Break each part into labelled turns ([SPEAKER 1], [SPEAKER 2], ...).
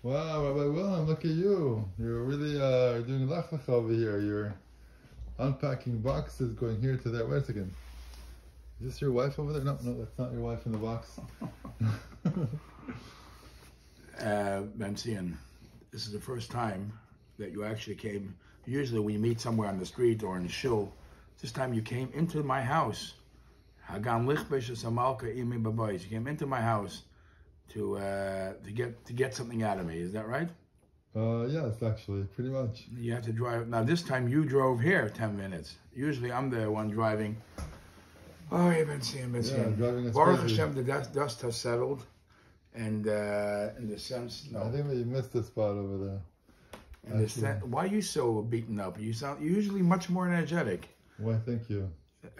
[SPEAKER 1] Wow, Rabbi Willem, look at you. You're really doing lech lecha over here. You're unpacking boxes, going here to there. Wait a second. Is this your wife over there? No, that's not your wife in the box.
[SPEAKER 2] Benzian, this is the first time that you actually came. Usually when you meet somewhere on the street or in the shul, this time you came into my house. You came into my house to get something out of me. Is that right?
[SPEAKER 1] Yes, actually, pretty much.
[SPEAKER 2] You have to drive. Now this time you drove here 10 minutes. Usually I'm the one driving. Oh, you've been seeing.
[SPEAKER 1] Yeah, driving us
[SPEAKER 2] Baruch
[SPEAKER 1] crazy.
[SPEAKER 2] Hashem, the dust has settled, and in the sense, no.
[SPEAKER 1] I think that you missed the spot over there.
[SPEAKER 2] In the why are you so beaten up? You're usually much more energetic.
[SPEAKER 1] Why, thank you.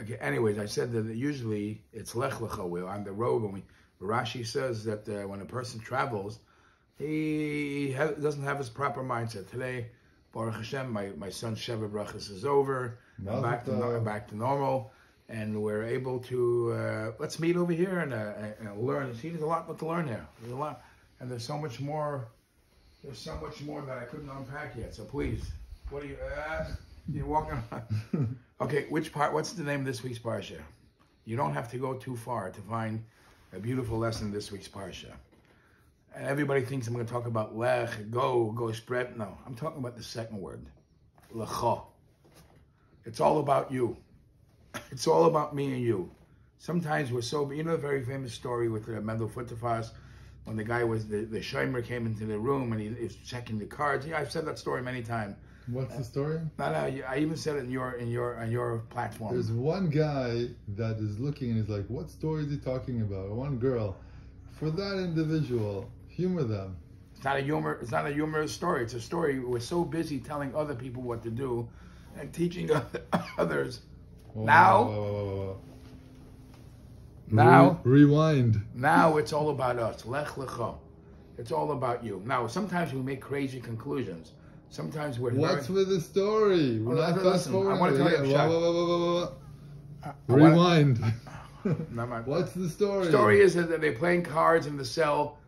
[SPEAKER 2] Okay. Anyways, I said that usually it's lech lecha. We're on the road when Rashi says that when a person travels, he doesn't have his proper mindset. Today, Baruch Hashem, my son's Sheva Brachas is over. I'm back to normal. And we're able to, let's meet over here and learn. See, there's a lot to learn here. There's a lot. And there's so much more that I couldn't unpack yet. So please, what are you, you're walking on. Okay, what's the name of this week's Parsha? You don't have to go too far to find a beautiful lesson this week's Parsha. And everybody thinks I'm going to talk about lech, go spread. No, I'm talking about the second word, lecha. It's all about you. It's all about me and you. Sometimes we're so, you know the very famous story with Mendel Futterfass, when the guy was, the shomer came into the room and he was checking the cards. Yeah, I've said that story many times.
[SPEAKER 1] What's the story?
[SPEAKER 2] No, I even said it on your platform.
[SPEAKER 1] There's one guy that is looking and he's like, what story is he talking about? One girl. For that individual, humor them.
[SPEAKER 2] It's not a humorous story. It's a story we're so busy telling other people what to do and teaching others. Now,
[SPEAKER 1] rewind.
[SPEAKER 2] Now it's all about us. Lech lecha. It's all about you. Now, sometimes we make crazy conclusions. Sometimes we're.
[SPEAKER 1] What's with the story? We're not fast forwarding.
[SPEAKER 2] I want to tell you
[SPEAKER 1] Rewind.
[SPEAKER 2] What's
[SPEAKER 1] the story?
[SPEAKER 2] The story is that they're playing cards in the cell,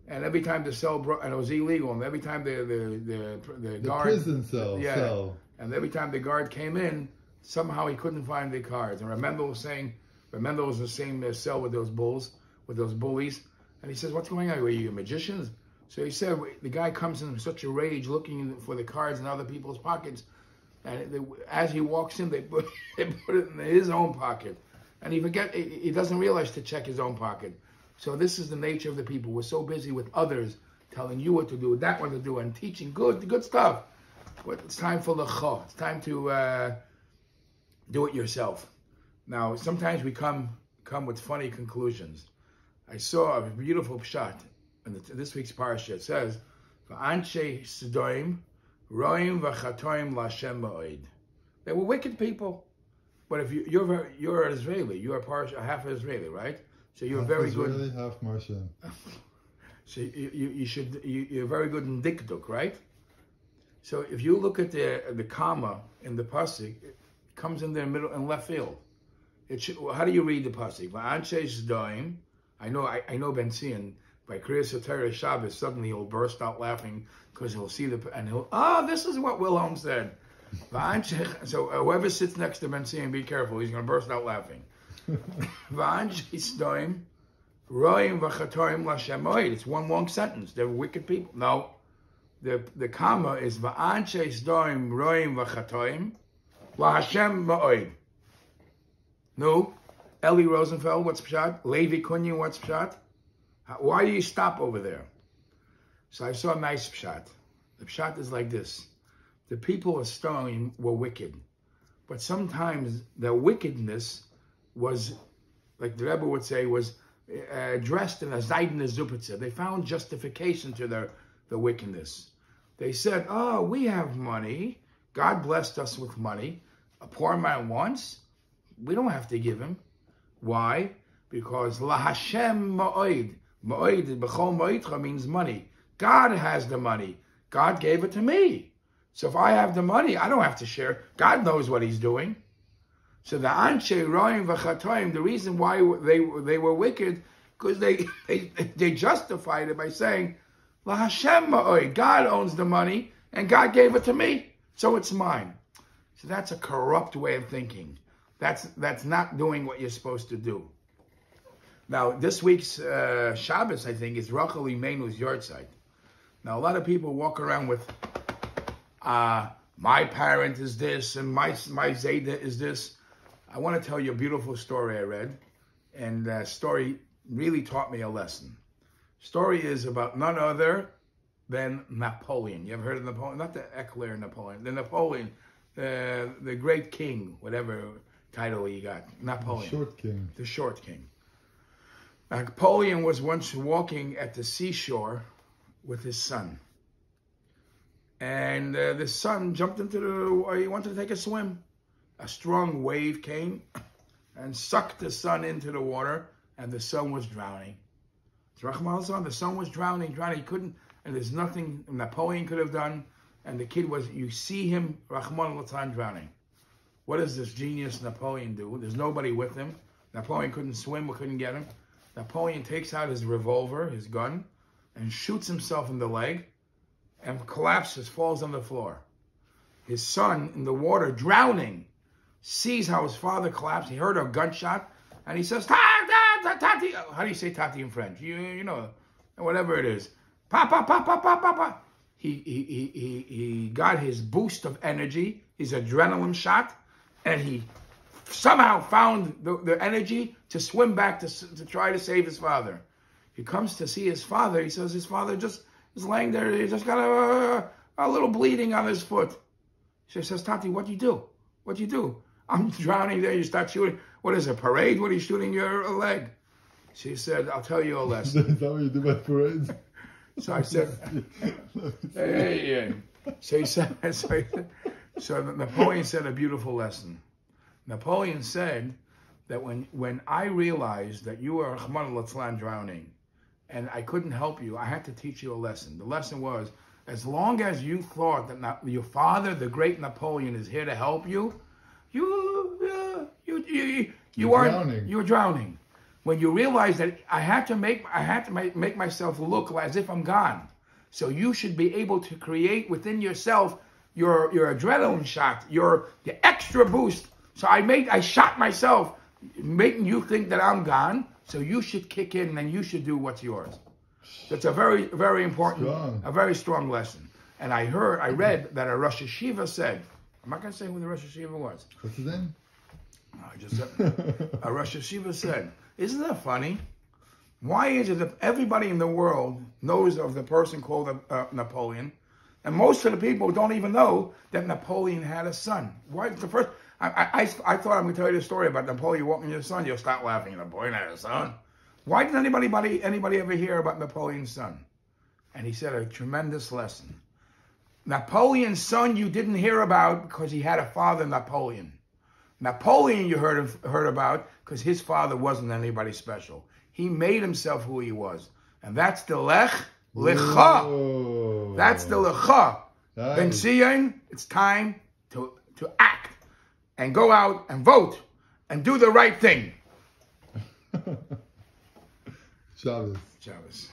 [SPEAKER 2] and every time the cell broke, and it was illegal, and every time the guard,
[SPEAKER 1] prison cell,
[SPEAKER 2] and every time the guard came in, somehow he couldn't find the cards. And Remendel was saying, Remendel was in the same cell with those bullies. And he says, what's going on? Are you magicians? So he said, the guy comes in such a rage looking for the cards in other people's pockets. And as he walks in, they put it in his own pocket. And he doesn't realize to check his own pocket. So this is the nature of the people. We're so busy with others telling you what to do, that what to do, and teaching good stuff. But it's time for lecha. It's time to do it yourself. Now, sometimes we come with funny conclusions. I saw a beautiful pshat in this week's parsha. It says, "V'anshe Sidoim roim v'chatoim l'Hashem ma'od." They were wicked people, but if you're an Israeli, you're half Israeli, right? So you're very good.
[SPEAKER 1] Israeli, half Martian.
[SPEAKER 2] So you're very good in dikduk, right? So if you look at the comma in the pasuk, it comes in the middle and left field. How do you read the pasuk? V'anshe Sidoim. I know Ben Zion, by Kriyas Soteres Shabbos, suddenly he'll burst out laughing because he'll see this is what Wilhelm said. So whoever sits next to Ben Zion, be careful, he's going to burst out laughing. It's one long sentence. They're wicked people. No, the comma is V'anshe Sdoim roim v'chatoim l'Hashem ma'od. No. Eli Rosenfeld, what's pshat? Levi Kunyin, what's pshat? Why do you stop over there? So I saw a nice pshat. The pshat is like this. The people of Stone were wicked. But sometimes their wickedness was, like the Rebbe would say, was dressed in a Zaydin Zupitzer. They found justification to their wickedness. They said, oh, we have money. God blessed us with money. A poor man wants. We don't have to give him. Why? Because La Hashem Ma'od. Ma'od, B'chol Ma'odcha means money. God has the money. God gave it to me. So if I have the money, I don't have to share. God knows what he's doing. So the Anshe Roim V'chatoim, the reason why they were wicked, because they justified it by saying, La Hashem ma'oid. God owns the money, and God gave it to me, so it's mine. So that's a corrupt way of thinking. That's not doing what you're supposed to do. Now, this week's Shabbos, I think, is Rachel Imenu's yahrzeit. Now, a lot of people walk around with, my parent is this, and my Zayda is this. I want to tell you a beautiful story I read, and that story really taught me a lesson. Story is about none other than Napoleon. You ever heard of Napoleon? Not the Eclair Napoleon. The Napoleon, the great king, whatever title he got. Napoleon.
[SPEAKER 1] The short king.
[SPEAKER 2] The short king. Napoleon was once walking at the seashore with his son. And the son jumped into he wanted to take a swim. A strong wave came and sucked the son into the water, and the son was drowning. The son was drowning. He couldn't, and there's nothing Napoleon could have done. And the kid was, you see him, Rahman al-Tan, drowning. What does this genius Napoleon do? There's nobody with him. Napoleon couldn't swim or couldn't get him. Napoleon takes out his revolver, his gun, and shoots himself in the leg and collapses, falls on the floor. His son, in the water, drowning, sees how his father collapsed. He heard a gunshot, and he says, Tati. How do you say Tati in French? You know, whatever it is. Pa. He got his boost of energy, his adrenaline shot, and he somehow found the energy to swim back to try to save his father. He comes to see his father. He says his father just is laying there. He just got a little bleeding on his foot. She says, Tati, what'd you do? What'd you do? I'm drowning there. You start shooting. What is it, a parade? What are you shooting your leg? She said, I'll tell you a lesson.
[SPEAKER 1] Is that what you do by parades?
[SPEAKER 2] So I said, hey. So Napoleon said a beautiful lesson. Napoleon said that when I realized that you were Rahman al-Islam drowning, and I couldn't help you, I had to teach you a lesson. The lesson was, as long as you thought that your father, the great Napoleon, is here to help you, you were drowning. When you realize that I had to make myself look as if I'm gone. So you should be able to create within yourself your adrenaline shot, your extra boost. So I shot myself, making you think that I'm gone. So you should kick in and you should do what's yours. That's a very, very important, a very strong lesson. And I read that a Rosh Hashiva said, I'm not going to say who the Rosh Hashiva was.
[SPEAKER 1] What's his name?
[SPEAKER 2] I just said, a Rosh Hashiva said, isn't that funny? Why is it that everybody in the world knows of the person called Napoleon, and most of the people don't even know that Napoleon had a son? Why? The first, I thought I'm going to tell you the story about Napoleon walking his son. You'll start laughing. Napoleon had a son. Why didn't anybody ever hear about Napoleon's son? And he said a tremendous lesson. Napoleon's son you didn't hear about because he had a father, Napoleon. Napoleon you heard about because his father wasn't anybody special. He made himself who he was. And that's the Lech Lecha. That's the Lecha. Ben Zion, it's time to act and go out and vote and do the right thing.
[SPEAKER 1] Shabbos.